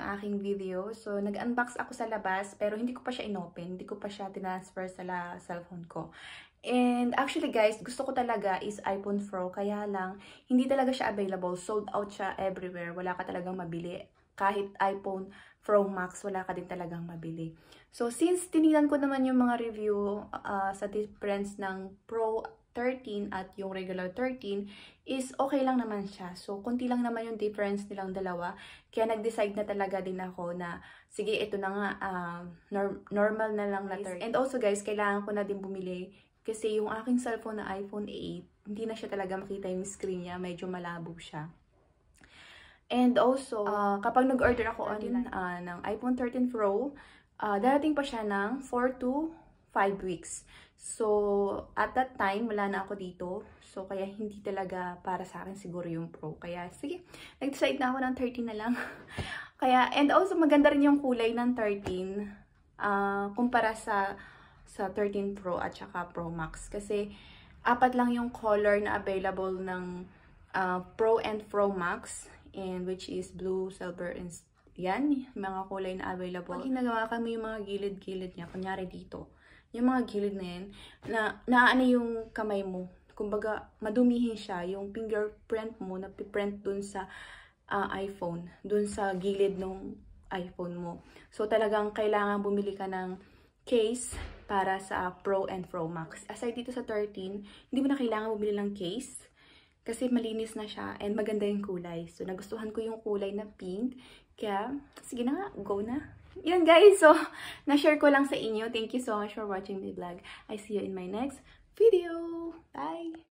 yung aking video. So, nag-unbox ako sa labas, pero hindi ko pa siya inopen. Hindi ko pa siya tinransfer sa cellphone ko. And actually guys, gusto ko talaga is iPhone Pro. Kaya lang, hindi talaga siya available. Sold out siya everywhere. Wala ka talagang mabili. Kahit iPhone Pro Max, wala ka din talagang mabili. So, since tinignan ko naman yung mga review sa difference ng Pro 13 at yung regular 13 is okay lang naman siya. So, konti lang naman yung difference nilang dalawa. Kaya nag-decide na talaga din ako na, sige, ito na nga, normal na lang na 13. And also guys, kailangan ko na din bumili kasi yung aking cellphone na iPhone 8, hindi na siya talaga makita yung screen niya. Medyo malabo siya. And also, kapag nag-order ako online ng iPhone 13 Pro, darating pa siya ng 4 to 5 weeks. So, at that time, wala na ako dito. So, kaya hindi talaga para sa akin siguro yung Pro. Kaya, sige, nag-decide na ako ng 13 na lang. Kaya, and also, maganda rin yung kulay ng 13 kumpara sa 13 Pro at saka Pro Max. Kasi, apat lang yung color na available ng Pro and Pro Max. And which is blue, silver, and yan, mga kulay na available. Pag ginagawa kami yung mga gilid-gilid niya, kunyari dito, yung mga gilid na yan, naano yung kamay mo. Kumbaga, madumihin siya. Yung fingerprint mo, napiprint dun sa iPhone. Dun sa gilid ng iPhone mo. So, talagang kailangan bumili ka ng case para sa Pro and Pro Max. Aside dito sa 13, hindi mo na kailangan bumili ng case. Kasi malinis na siya and maganda yung kulay. So, nagustuhan ko yung kulay na pink. Kaya, sige na nga, go na. Yun guys, so, na-share ko lang sa inyo. Thank you so much for watching my vlog. I see you in my next video. Bye!